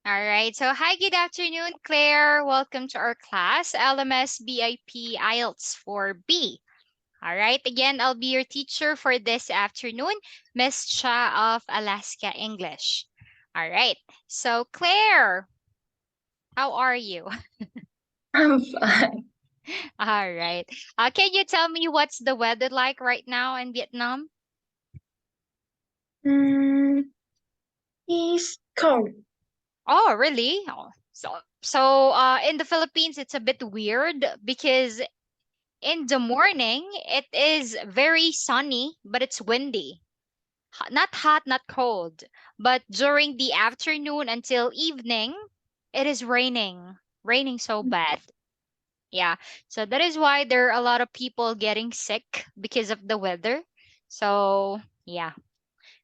All right. So, hi, good afternoon, Claire. Welcome to our class, LMS BIP IELTS 4 B. All right. Again, I'll be your teacher for this afternoon, Miss Cha of Alaska English. All right. So, Claire, how are you? I'm fine. All right. Can you tell me what's the weather like right now in Vietnam? Mm, he's cold. Oh, really? So, in the Philippines, it's a bit weird because in the morning, it is very sunny, but it's windy. Not hot, not cold. But during the afternoon until evening, it is raining. Raining so bad. Yeah. So that is why there are a lot of people getting sick because of the weather. So, yeah.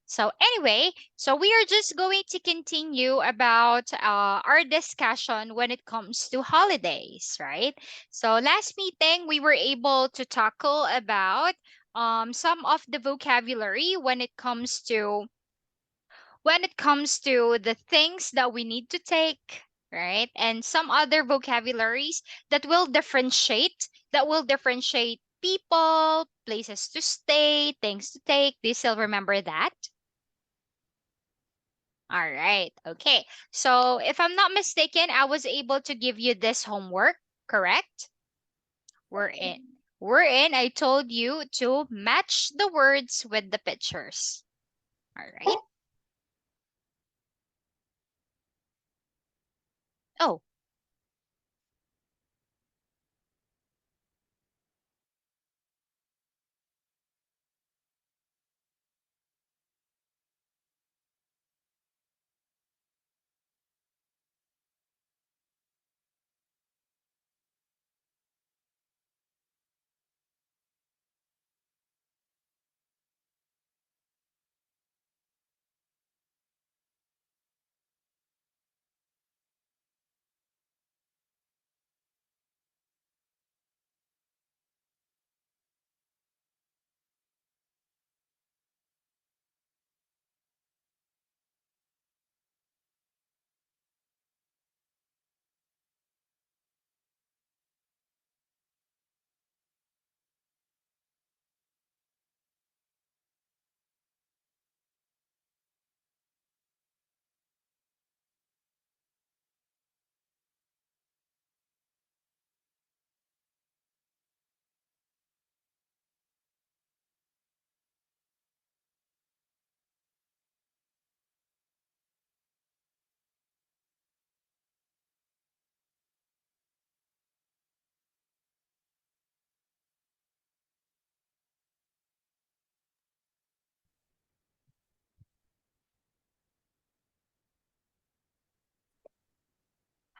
So anyway, so we are just going to continue about our discussion when it comes to holidays, right? So last meeting we were able to tackle about some of the vocabulary when it comes to the things that we need to take, right? And some other vocabularies that will differentiate people, places to stay, things to take. Do you still remember that? All right. Okay. So if I'm not mistaken, I was able to give you this homework, correct? We're in. We're in. I told you to match the words with the pictures. All right. Oh,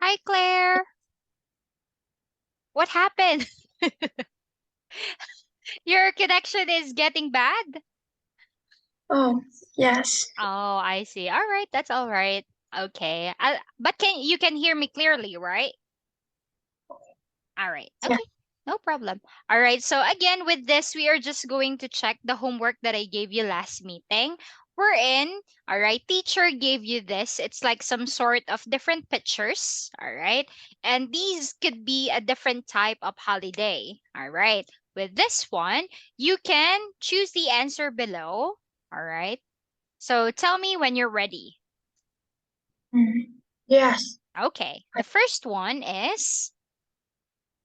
hi, Claire. What happened? Your connection is getting bad? Oh, yes. Oh, I see. All right, that's all right. Okay. But can hear me clearly, right? All right. Yeah. Okay. No problem. All right. So again, with this, we are just going to check the homework that I gave you last meeting. We're in. All right. Teacher gave you this. It's like some sort of different pictures. All right. And these could be a different type of holiday. All right. With this one, you can choose the answer below. All right. So tell me when you're ready. Yes. Okay. The first one is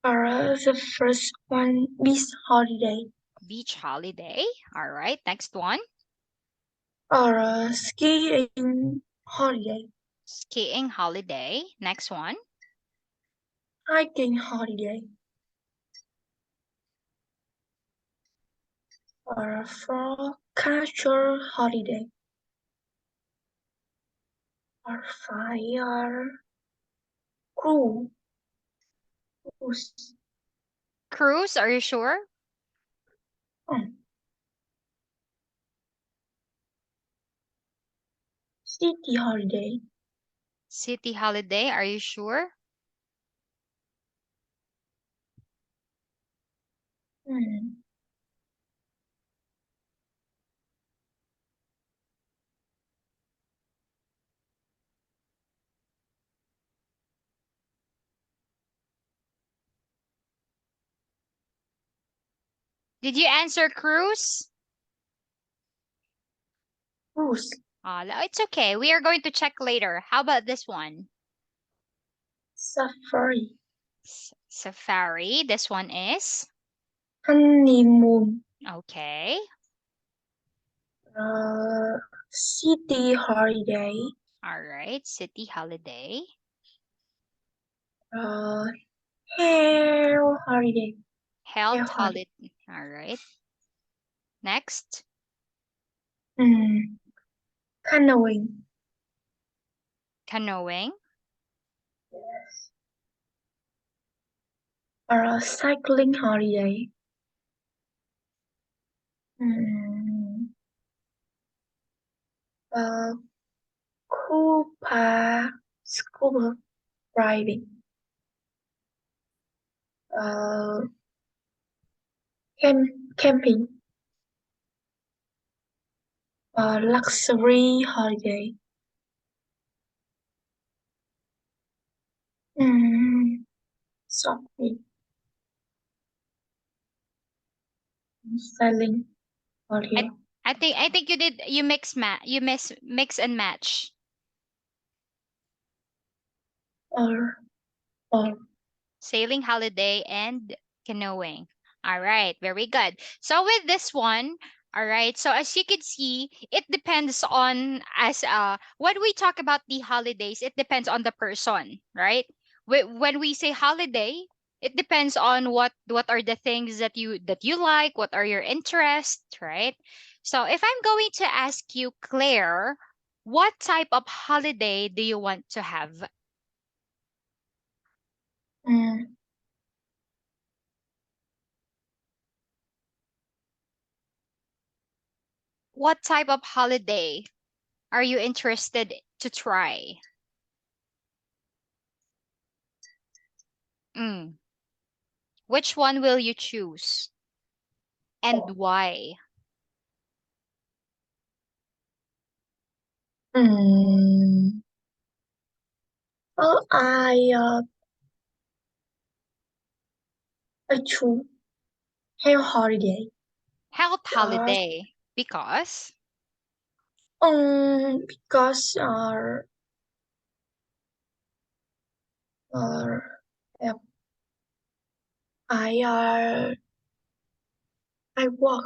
The first one, beach holiday. beach holiday. All right. Next one. Skiing holiday. Skiing holiday. Next one. Hiking holiday. For culture holiday. Fire cruise. Cruise, are you sure? Um, city holiday. City holiday, are you sure? Hmm. Did you answer cruise? cruise, It's okay. We are going to check later. How about this one? safari, Safari. This one is honeymoon, okay. uh, city holiday, All right. City holiday. uh, hair holiday, hair Health holiday, holiday. All right. Next. mm, canoeing, Canoeing. cycling holiday, mm, uh, scuba diving, uh, camping, luxury holiday, mm, shopping, sailing I holiday, I think you mix and match. or or Sailing holiday and canoeing. All right, very good. So with this one, all right. So as you can see, it depends on as when we talk about the holidays, it depends on the person, right? When we say holiday, it depends on what are the things that you like, what are your interests, right? So if I'm going to ask you, Claire, what type of holiday do you want to have? mm, What type of holiday are you interested to try? Mm. Which one will you choose and why? mm, I choose hair holiday. Health Uh, holiday. Because because uh, I I work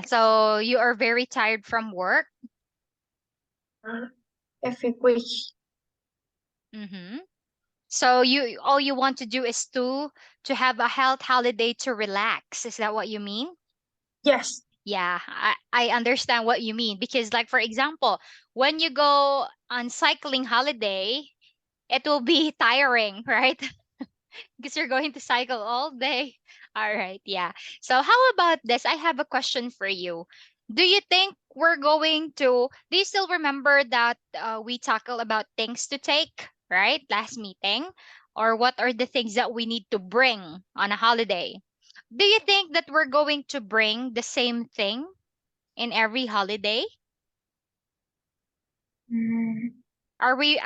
so you are very tired from work. uh, every week. Mm-hmm. So you all you want to do is to have a health holiday to relax. Is that what you mean? Yes. Yeah, I understand what you mean because like for example, when you go on cycling holiday, it will be tiring, right? Because you're going to cycle all day. All right, yeah. So how about this? I have a question for you. Do you think we're going to do you still remember that we tackled about things to take, right? Last meeting? Or what are the things that we need to bring on a holiday? Do you think that we're going to bring the same thing in every holiday? Mm, Are we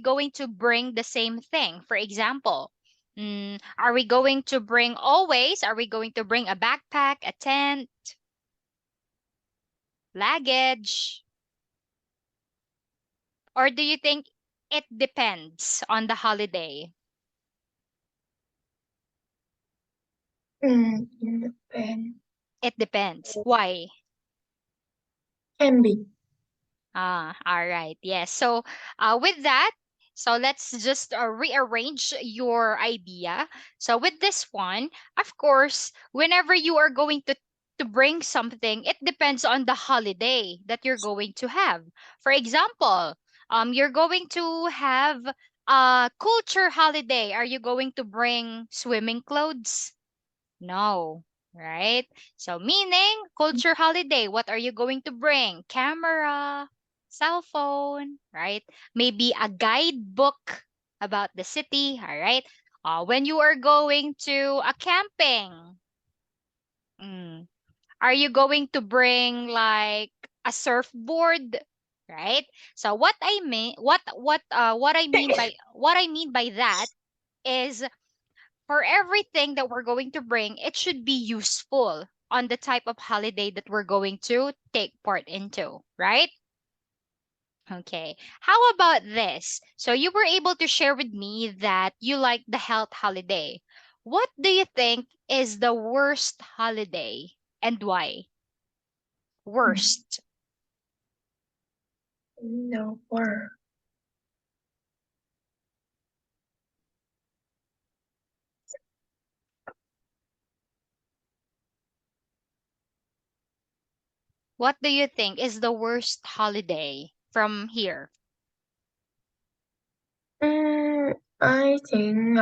going to bring the same thing? For example, are we going to bring always? Are we going to bring a backpack, a tent, luggage, or do you think it depends on the holiday? independent It depends. Why? can be. All right. Yes. So, with that, so let's just rearrange your idea. So, with this one, of course, whenever you are going to bring something, it depends on the holiday that you're going to have. For example, you're going to have a culture holiday. Are you going to bring swimming clothes? No, right? So, meaning culture holiday, what are you going to bring? Camera, cell phone, right? Maybe a guidebook about the city, all right? When you are going to a camping, mm, are you going to bring like a surfboard? Right? So what I mean by that is For everything that we're going to bring, it should be useful on the type of holiday that we're going to take part into, right? Okay. How about this? So you were able to share with me that you like the health holiday. What do you think is the worst holiday and why? Mm. Worst. No word. What do you think is the worst holiday from here? I think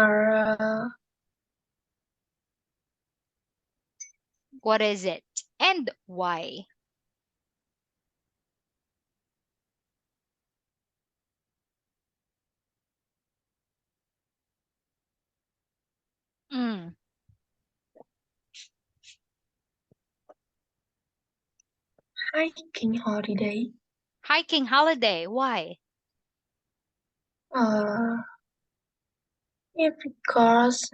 What is it? And why? Mm. hiking holiday. Hiking holiday. Why? Uh, yeah, because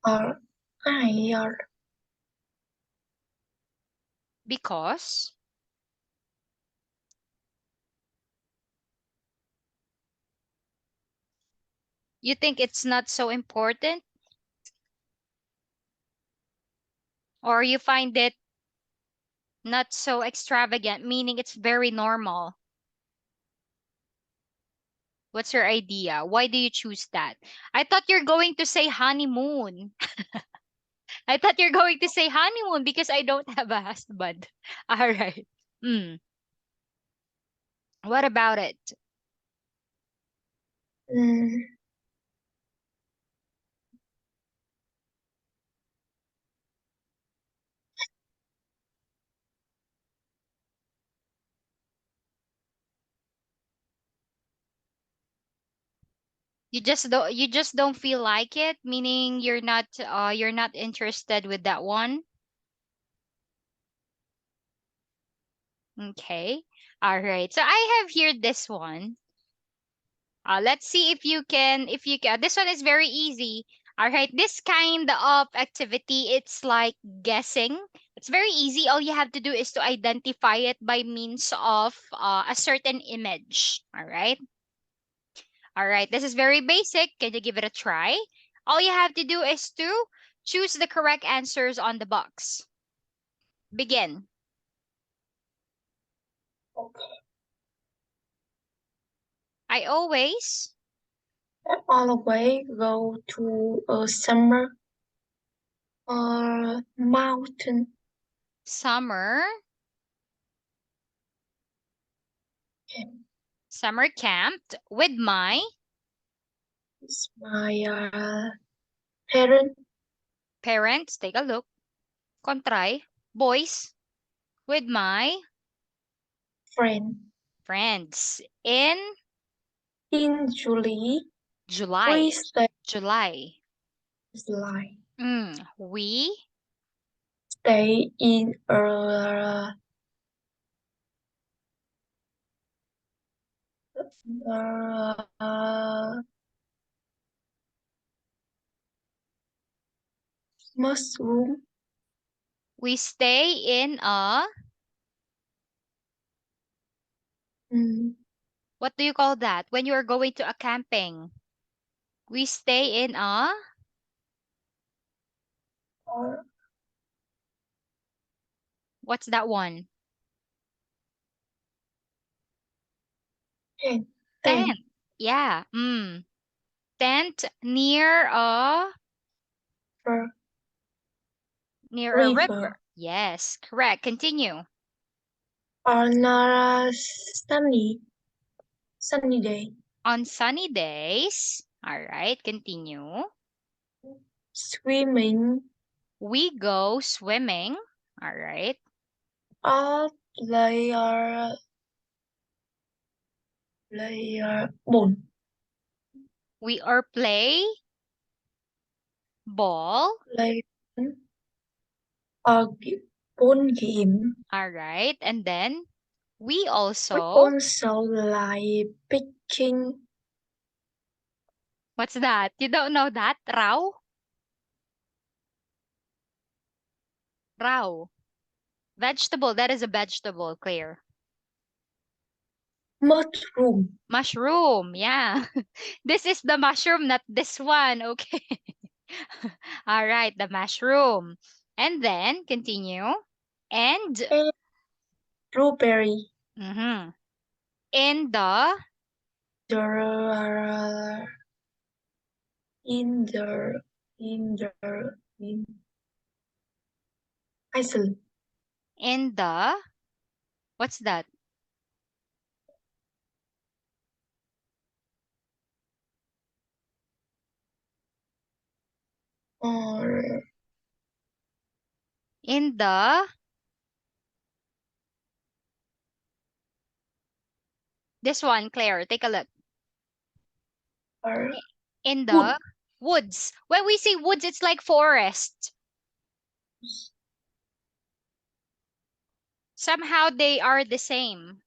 uh, I Because you think it's not so important or you find it not so extravagant, meaning it's very normal. What's your idea? Why do you choose that? I thought you're going to say honeymoon. I thought you're going to say honeymoon because I don't have a husband. All right. Mm. What about it? mm, You just don't feel like it, meaning you're not interested with that one. Okay. All right. So I have here this one. Let's see if you can. This one is very easy. All right. This kind of activity, it's like guessing. It's very easy. All you have to do is to identify it by means of a certain image. All right. All right. This is very basic. Can you give it a try? All you have to do is to choose the correct answers on the box. Begin. okay. I always All the way go to a summer mountain. summer Okay. summer camped with my It's my parent parents. Take a look. Kontray. Boys with my friend friends in in July. July. We stay July. like We stay in mushroom. we stay in a, Mm, what do you call that? When you are going to a camping. We stay in a, or what's that one? ten, Tent. ten Yeah. Tent for near a river. river. Yes, correct. Continue. On a sunny day. On sunny days. All right, continue. Swimming We go swimming. All right. or player ball. We are play ball. Play a ball game. All right. And then we We also also like picking What's that? You don't know that? Rao? Rao. Vegetable. That is a vegetable, Claire. mushroom, Mushroom. Yeah. This is the mushroom, not this one. Okay. All right. The mushroom. And then continue. And and blueberry. mhm, in the The in the in Iceland in the what's that? or In the this one, Claire. Take a look. or In wood the woods. When we say woods, it's like forest. Somehow they are the same.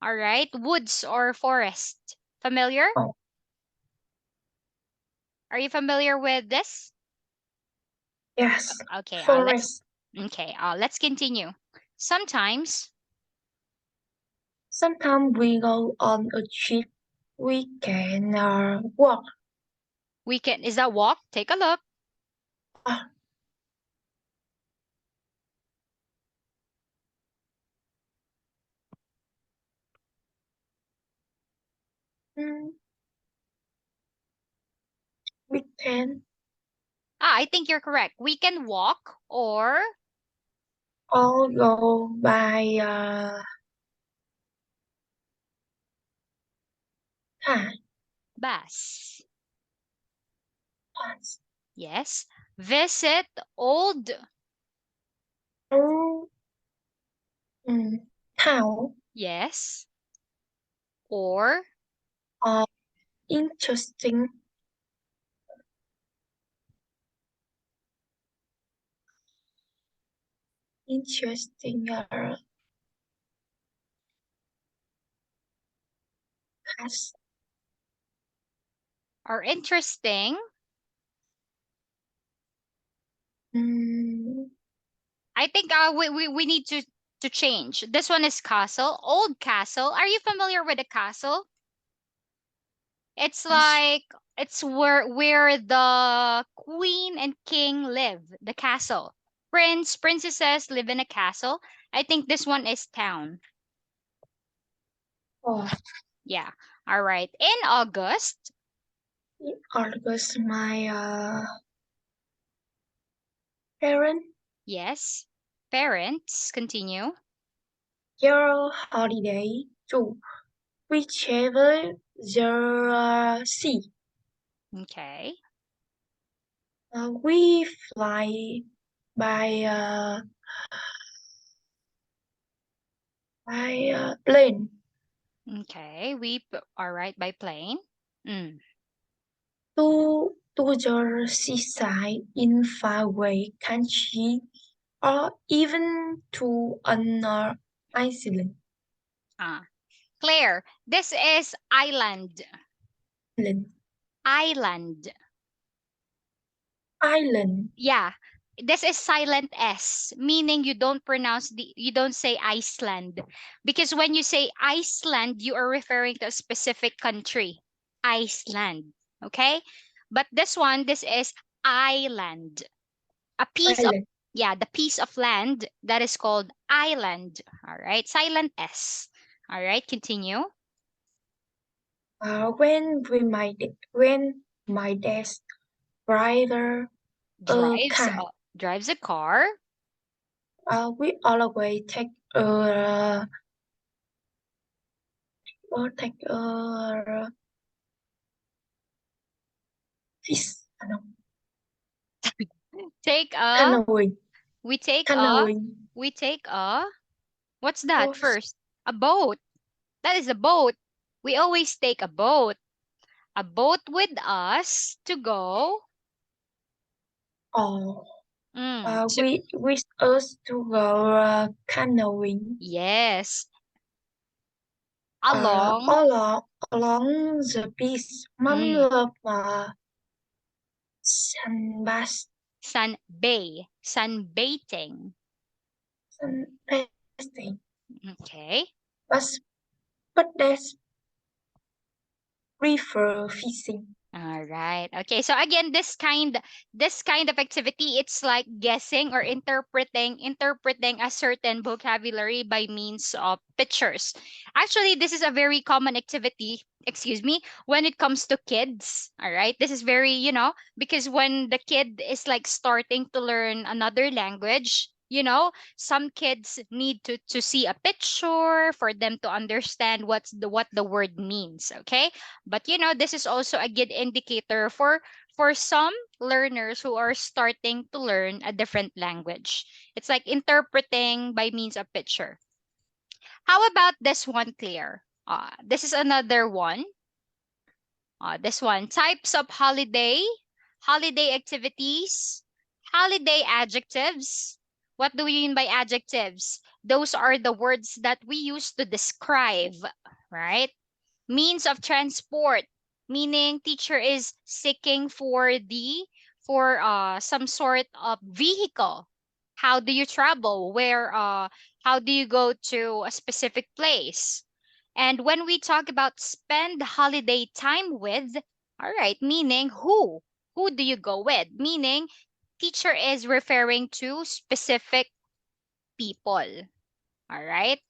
All right, woods or forest. Familiar? oh, Are you familiar with this? yes Okay, forest. let's continue. Sometimes Sometimes we go on a trip. We can walk. we can is that walk? Take a look. Uh, mm, we can I think you're correct. We can walk or all go by car. bus. Bus. Yes. Visit old. Oh, mm, town Yes. Or are interesting. Interesting cast. are interesting. Mm, I think we need to change. This one is castle. Old castle. Are you familiar with a castle? It's cast. like it's where the queen and king live, the castle. Princesses live in a castle. I think this one is town. Oh, Yeah. All right. In August, August my parent yes. Parents continue. your holiday to whichever the sea. Okay. We fly by plane Okay. All right by plane. Mm. to the seaside in faraway country or even to another island. Ah. Claire, this is island. Island. Island. Island. Yeah, this is silent S, meaning you don't say Iceland. Because when you say Iceland, you are referring to a specific country. Iceland. Okay? But this is island. A piece of Island. yeah, the piece of land that is called island. All right. Silent S. All right, continue. When my dad's brother Drives car, drives a car. we always take fish, no, Take a canoeing, we take a canoeing. we take a what's that Oh, first? A boat. That is a boat. We always take a boat. A boat with us to go. oh, To, we wish us to go canoeing. yes. Along. along the beach. Mom Mm, love sunbath, sunbathing. sunbathing. Okay. But that's prefer fishing. All right. Okay. So again, this kind of activity, it's like guessing or interpreting a certain vocabulary by means of pictures. Actually, this is a very common activity, excuse me, when it comes to kids. All right. This is very, because when the kid is like starting to learn another language, some kids need to see a picture for them to understand what the word means, okay? But this is also a good indicator for some learners who are starting to learn a different language. It's like interpreting by means of picture. How about this one, Claire? This is another one. This one, types of holiday activities, holiday adjectives. What do we mean by adjectives? Those are the words that we use to describe, right? Means of transport, meaning teacher is seeking for some sort of vehicle. How do you travel? How do you go to a specific place? And when we talk about spend holiday time with, all right, meaning who do you go with? Meaning teacher is referring to specific people. All right.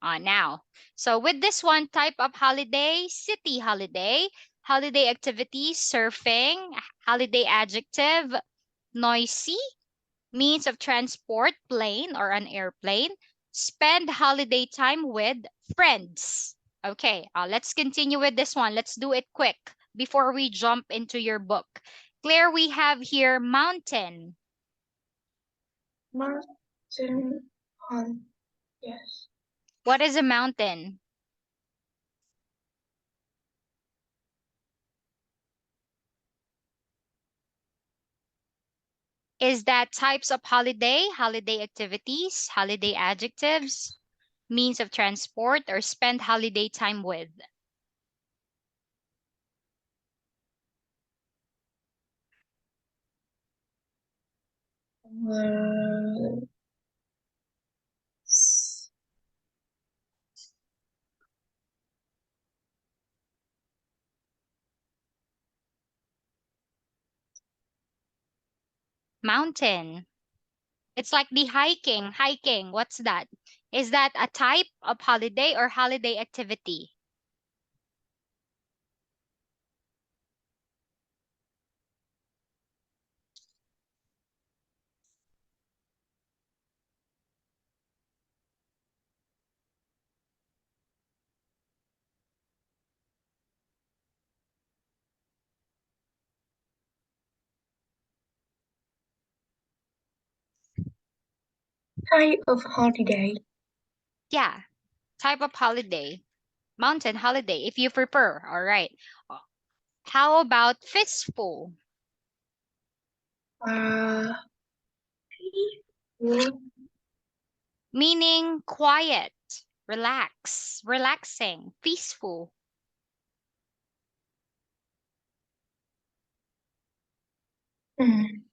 Now, so with this one, type of holiday, city holiday, holiday activities, surfing, holiday adjective, noisy, means of transport, plane or an airplane, spend holiday time with friends. Okay, let's continue with this one. Let's do it quick before we jump into your book. Claire, we have here mountain. Mountain on, yes. What is a mountain? Is that types of holiday activities, holiday adjectives, means of transport, or spend holiday time with? Uh, Mountain. It's like the hiking. Hiking, what's that? Is that a type of holiday or holiday activity? type of holiday. Yeah, type of holiday. Mountain holiday, if you prefer. All right. Uh, How about fistful? Uh, peaceful. Meaning quiet, relaxing, peaceful. Mm.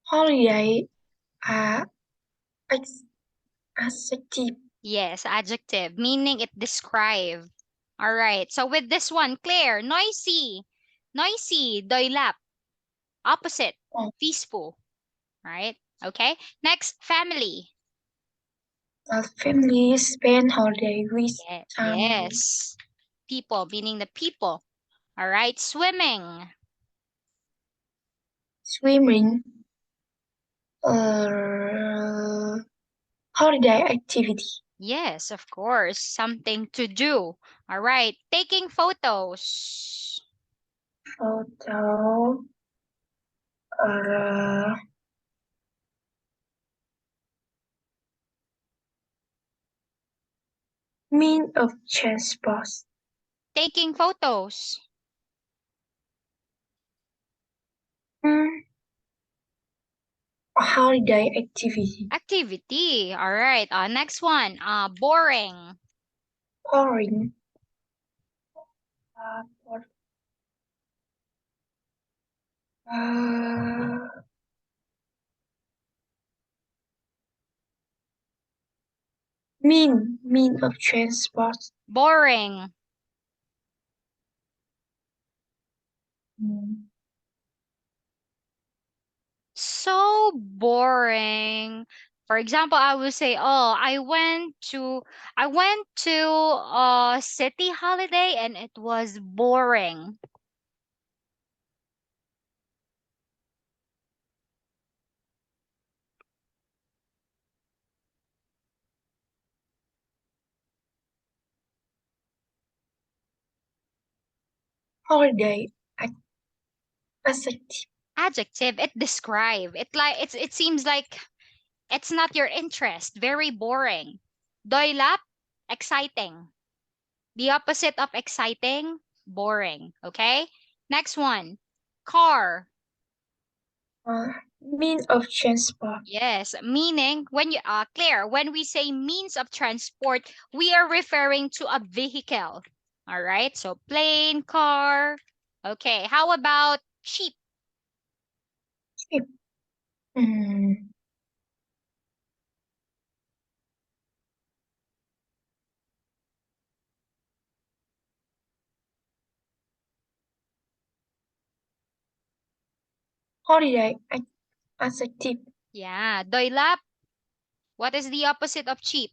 Holiday are adjective. Yes, adjective, meaning it describe. All right. So with this one, Claire, noisy. Noisy, doylap. Opposite, Oh, peaceful. Right? Okay. Next, family. family spend holiday with Yeah, family. yes. People, meaning the people. All right. Swimming. Swimming. Uh, holiday activity. Yes, of course. Something to do. All right. Taking photos. Photo. Uh, mean of transport. Taking photos. Mm, a holiday activity. Activity. All right. Next one. Boring. Boring. What? Uh, mean of transport. Boring. Mm, So boring. For example, I would say, "Oh, I went to a city holiday and it was boring." holiday ac- activity. Adjective. It describe. It seems like it's not your interest. Very boring. Doylap. Exciting. The opposite of exciting, boring. Okay? Next one. Car. Mean of transport. Yes, meaning when you clear, when we say means of transport, we are referring to a vehicle. All right? So plane, car. Okay, how about cheap? Trip. Mm, holiday activity. Yeah, doylap. What is the opposite of cheap?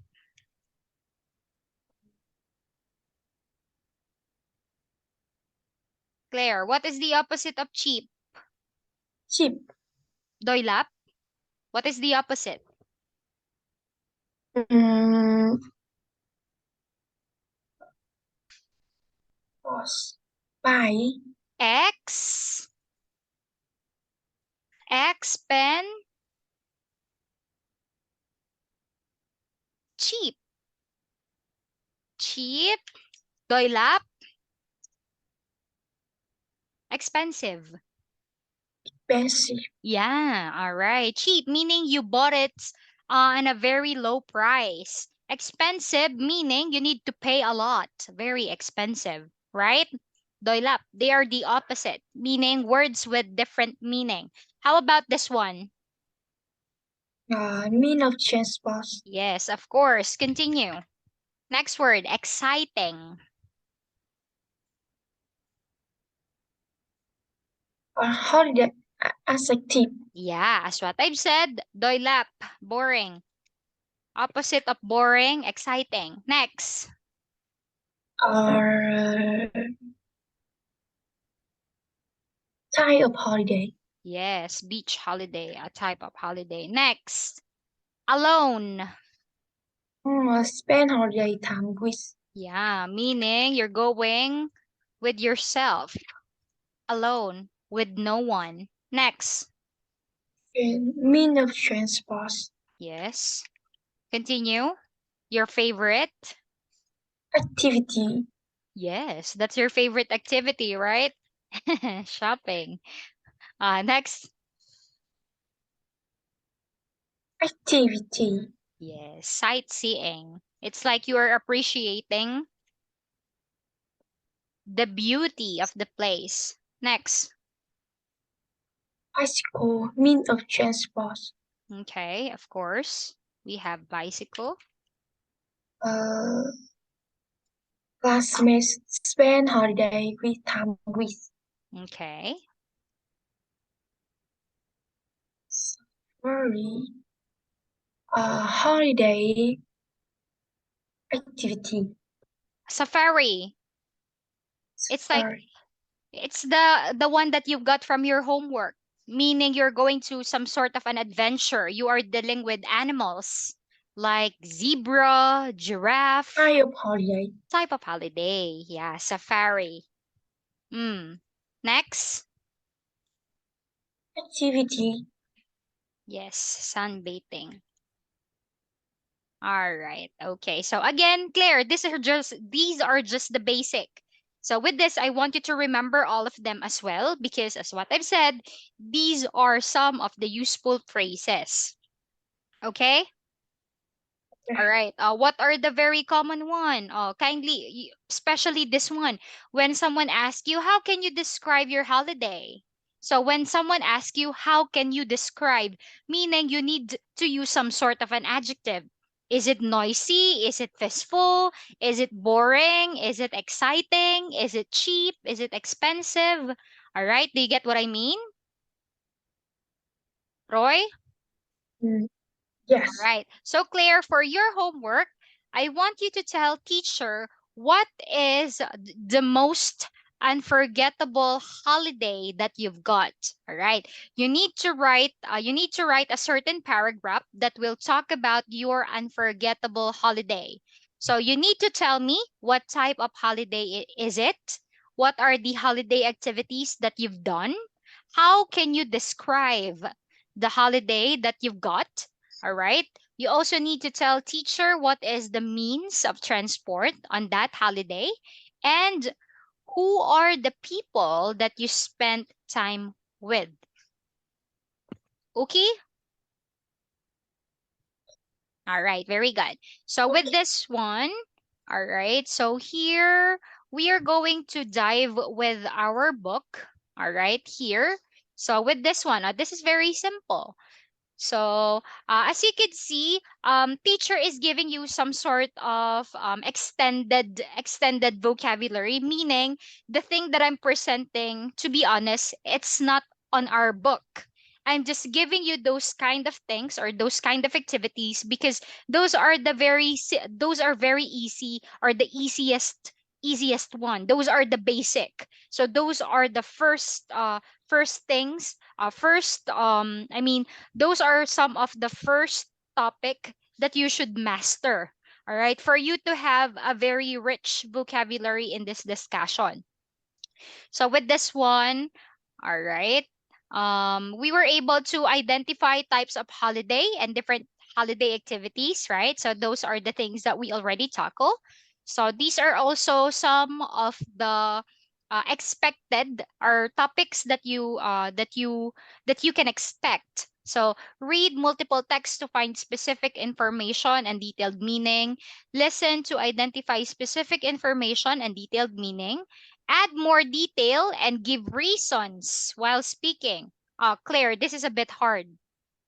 Claire, what is the opposite of cheap? Cheap. Doylap. What is the opposite? Mm, was buy. X. X pen. Cheap. Cheap. Doylap. Expensive. Expensive. Yeah, all right. Cheap meaning you bought it on a very low price. Expensive meaning you need to pay a lot. Very expensive, right? Doylap, they are the opposite, meaning words with different meaning. How about this one? Mean of transport. Yes, of course. Continue. Next word, exciting. Holiday activity. Yeah, as what I've said, doylap, boring. Opposite of boring, exciting. Next. Or type of holiday. Yes, beach holiday, a type of holiday. Next, alone. Spend holiday time with. Yeah, meaning you're going with yourself, alone, with no one. Next, Mean of transport. yes. Continue. Your favorite? Activity. Yes, that's your favorite activity, right? Shopping. Next, Activity. yes, sightseeing. It's like you are appreciating the beauty of the place. Next. Bicycle. Mean of transport. Okay, of course. We have bicycle. Uh, classmates spend holiday with time with. Okay. Very holiday activity. Safari. It's like Sorry. it's the one that you've got from your homework, meaning you're going to some sort of an adventure. You are dealing with animals like zebra, giraffe, Type of holiday. type of holiday. Yeah, safari. Mm. Next. Activity. Yes, sunbathing. All right. Okay. So again, Claire, these are just the basic. So with this, I want you to remember all of them as well because as what I've said, these are some of the useful phrases. Okay? All right. What are the very common one? Especially this one. When someone asks you, how can you describe your holiday? So when someone asks you, how can you describe? Meaning you need to use some sort of an adjective. Is it noisy? Is it fistful? Is it boring? Is it exciting? Is it cheap? Is it expensive? All right. Do you get what I mean, Roy? Mm, All yes. right. So Claire, for your homework, I want you to tell teacher what is the most unforgettable holiday that you've got. All right. You need to write a certain paragraph that will talk about your unforgettable holiday. So you need to tell me what type of holiday is it? What are the holiday activities that you've done? How can you describe the holiday that you've got? All right. You also need to tell teacher what is the means of transport on that holiday and who are the people that you spent time with. Okay? All right, very good. So with Okay. this one, all right. So here we are going to dive with our book. All right, here. So with this one, this is very simple. So, as you can see, teacher is giving you some sort of extended vocabulary, meaning the thing that I'm presenting, to be honest, it's not on our book. I'm just giving you those kind of things or those kind of activities because those are very easy or the easiest one. Those are the basic. So those are the first things. First I mean those are some of the first topic that you should master, all right, for you to have a very rich vocabulary in this discussion. So with this one, all right, we were able to identify types of holiday and different holiday activities, right? So those are the things that we already tackle. So these are also some of the expected or topics that you can expect. So read multiple texts to find specific information and detailed meaning. Listen to identify specific information and detailed meaning. Add more detail and give reasons while speaking. Claire, this is a bit hard.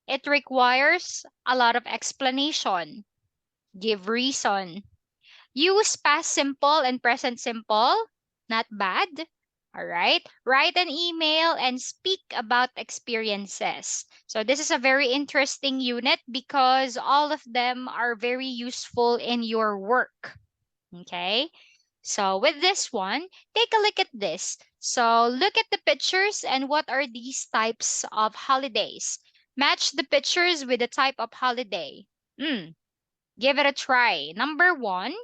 It requires a lot of explanation. Give reason. Use past simple and present simple. Not bad. All right. Write an email and speak about experiences. So this is a very interesting unit because all of them are very useful in your work. Okay. So with this one, take a look at this. So look at the pictures and what are these types of holidays? Match the pictures with the type of holiday. Mm, give it a try. Number one,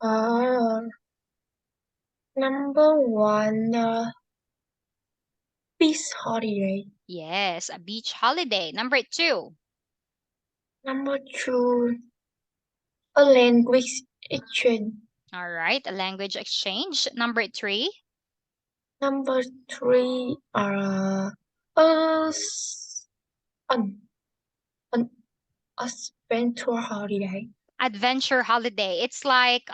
Uh, number one, peace holiday. yes, a beach holiday. Number two, Number two, a language exchange. all right, a language exchange. Number three, Number three, a, s- an, an adventure holiday. adventure holiday. It's like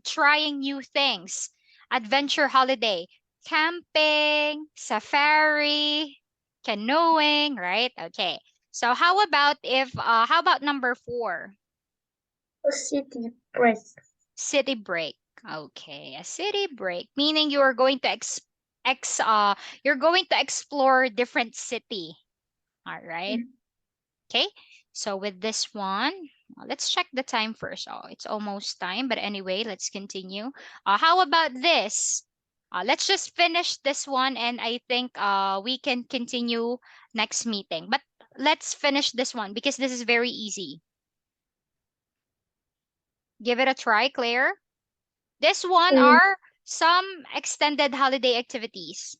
trying new things. Adventure holiday, camping, safari, canoeing, right? Okay. So how about number 4? A city break. City break. Okay, a city break, meaning you're going to explore different city. All right. Mm, Okay, so with this one, let's check the time first. Oh, it's almost time, but anyway, let's continue. How about this? Let's just finish this one, and I think we can continue next meeting. But let's finish this one because this is very easy. Give it a try, Claire. This one mm, are some extended holiday activities.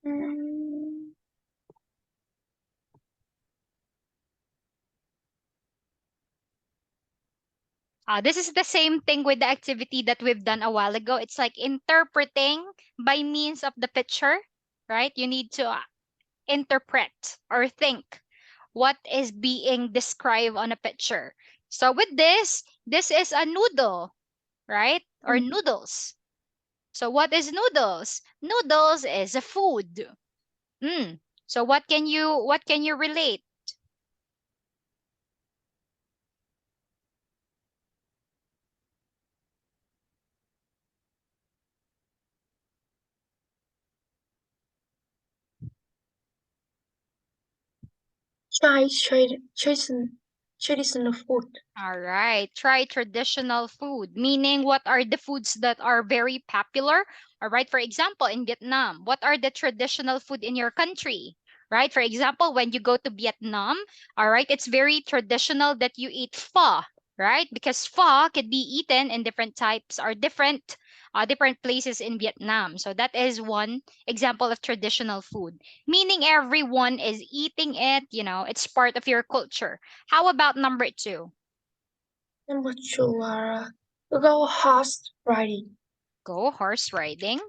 mm. This is the same thing with the activity that we've done a while ago. It's like interpreting by means of the picture, right? You need to interpret or think what is being described on a picture. So with this is a noodle, right? Or Mm. noodles. So what is noodles? Noodles is a food. Mm. So what can you relate? Traditional food. All right. Try traditional food, meaning what are the foods that are very popular? All right. For example, in Vietnam, what are the traditional food in your country? Right. For example, when you go to Vietnam, all right, it's very traditional that you eat pho, right? Because pho could be eaten in different types or different places in Vietnam. So that is one example of traditional food, meaning everyone is eating it. It's part of your culture. How about number two? Number two are go horse riding. Go horse riding.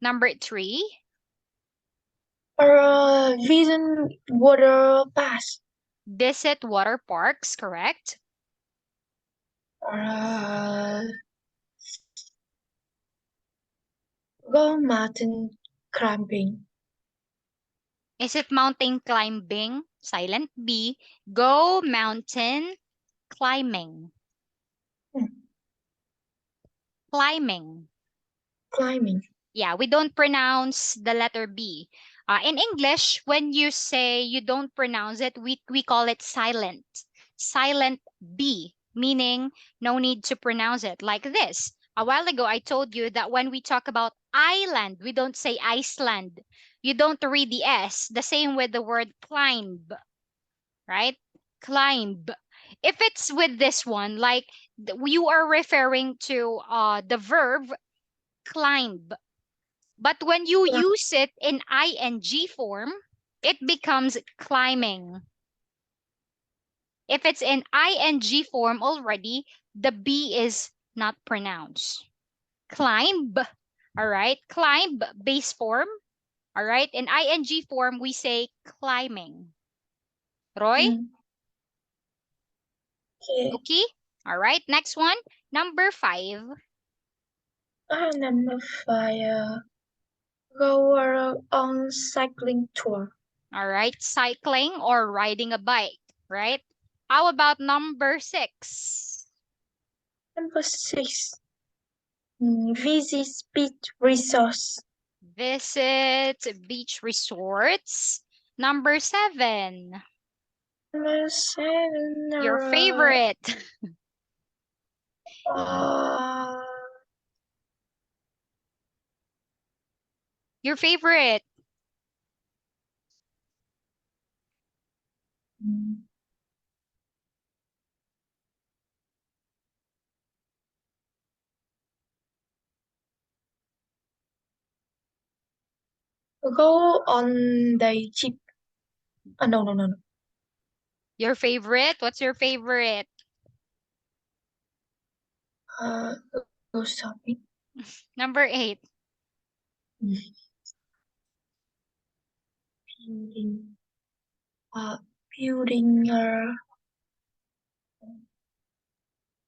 Number three, Or vision water pass. visit water parks, correct? Or go mountain climbing. Is it mountain climbing? Silent B. Go mountain climbing. Hmm. Climbing. Climbing. Yeah, we don't pronounce the letter B. In English, when you say you don't pronounce it, we call it silent. Silent B, meaning no need to pronounce it like this. A while ago, I told you that when we talk about island, we don't say Iceland. You don't read the S. The same with the word climb, right? Climb. If it's with this one, like you are referring to the verb climb, but when you Climb. use it in ing form, it becomes climbing. If it's in ing form already, the B is not pronounced. Climb. All right. Climb base form. All right. In ing form, we say climbing. Roy? Mm. Okay. Okay. All right. Next one. Number five. Number five. Go on cycling tour. All right. Cycling or riding a bike. Right. How about number six? Number six. Visit beach resorts. Visit beach resorts. Number seven, Number seven. your favorite. Uh, Your favorite. go on the jeep. No, no, no, no. Your favorite. What's your favorite? Uh, go shopping. Number eight. Building. Building.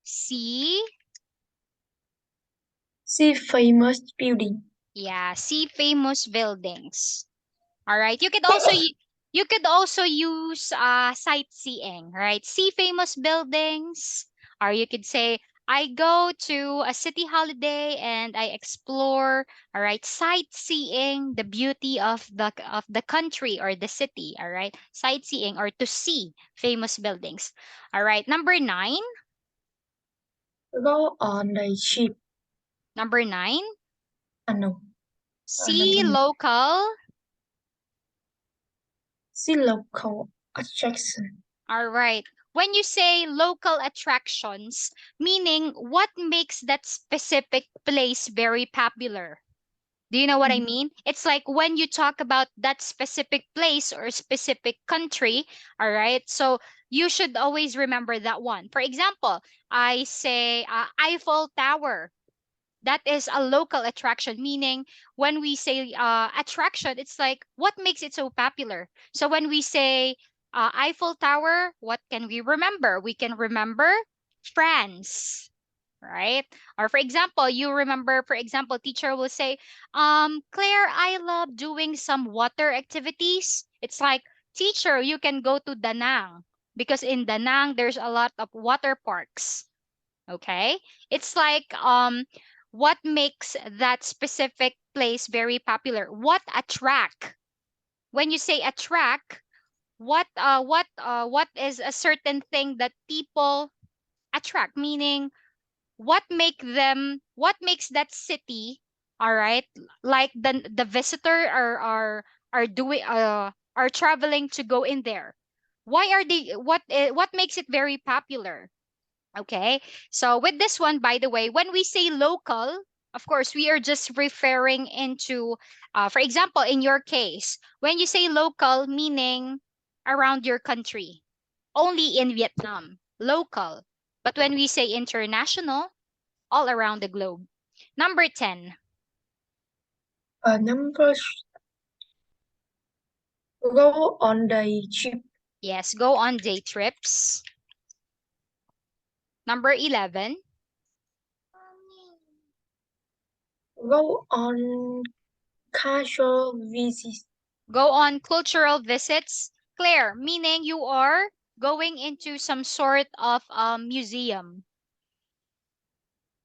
See? See famous building. Yeah, see famous buildings. All right. You could also use sightseeing, right? See famous buildings, or you could say I go to a city holiday and I explore, all right, sightseeing the beauty of the country or the city, all right? Sightseeing or to see famous buildings. All right. Number 9. Go on the ship. Number 9. No. See Number nine. local. See local attraction. All right. When you say local attractions, meaning what makes that specific place very popular? Do you know what I mean? It's like when you talk about that specific place or specific country, all right? So you should always remember that one. For example, I say Eiffel Tower. That is a local attraction, meaning when we say attraction, it's like what makes it so popular. So when we say Eiffel Tower, what can we remember? We can remember France, right? Or for example, you remember, for example, teacher will say, Claire, I love doing some water activities. It's like, teacher, you can go to Danang because in Danang there's a lot of water parks. Okay? It's like what makes that specific place very popular? What attract? When you say attract, what is a certain thing that people attract? Meaning what makes that city, all right, like the visitor are doing are traveling to go in there. Why are they what makes it very popular? Okay. So with this one, by the way, when we say local, of course, we are just referring into, for example, in your case, when you say local, meaning around your country, only in Vietnam, local. But when we say international, all around the globe. Number 10. Number go on the ship. Yes, go on day trips. Number 11. Go on casual visits. Go on cultural visits. Claire, meaning you are going into some sort of museum,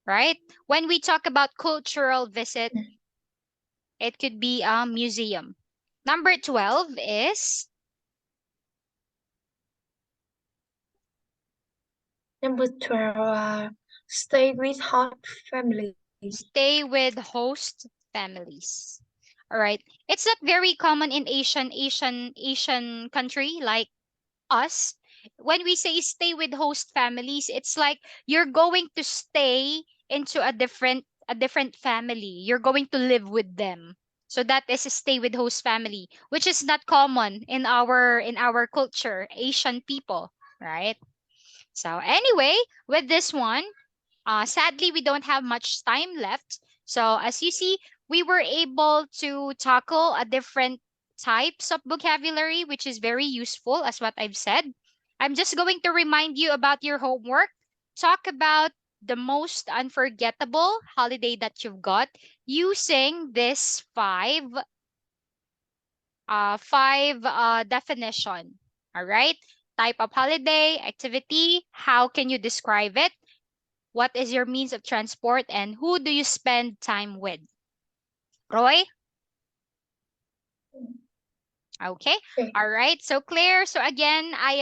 right? When we talk about cultural visit, it could be a museum. Number 12 is Number 12, stay with hot family. stay with host families. All right. It's not very common in Asian country like us. When we say stay with host families, it's like you're going to stay into a different family. You're going to live with them. So that is a stay with host family, which is not common in our culture, Asian people, right? So anyway, with this one, sadly, we don't have much time left. So, as you see, we were able to tackle a different types of vocabulary, which is very useful, as what I've said. I'm just going to remind you about your homework. Talk about the most unforgettable holiday that you've got using this five definition. All right. Type of holiday, activity, how can you describe it? What is your means of transport and who do you spend time with? Roy? Okay. Okay. All right. So Claire, so again, I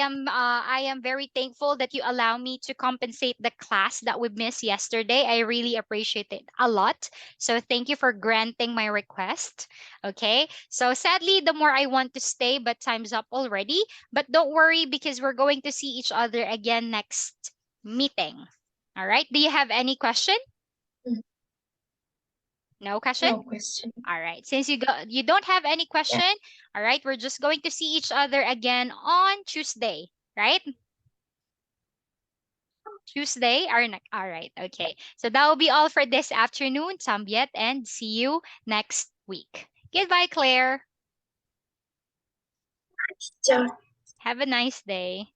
am very thankful that you allow me to compensate the class that we missed yesterday. I really appreciate it a lot. So thank you for granting my request. Okay. So sadly, the more I want to stay, but time's up already. But don't worry because we're going to see each other again next meeting. All right. Do you have any question? Mm, No question? no question. All right. Since you don't have any Yeah. question, all right, we're just going to see each other again on Tuesday, right? Tuesday, all right, okay. So that will be all for this afternoon, Sambiet, and see you next week. Goodbye, Claire. So Have a nice day.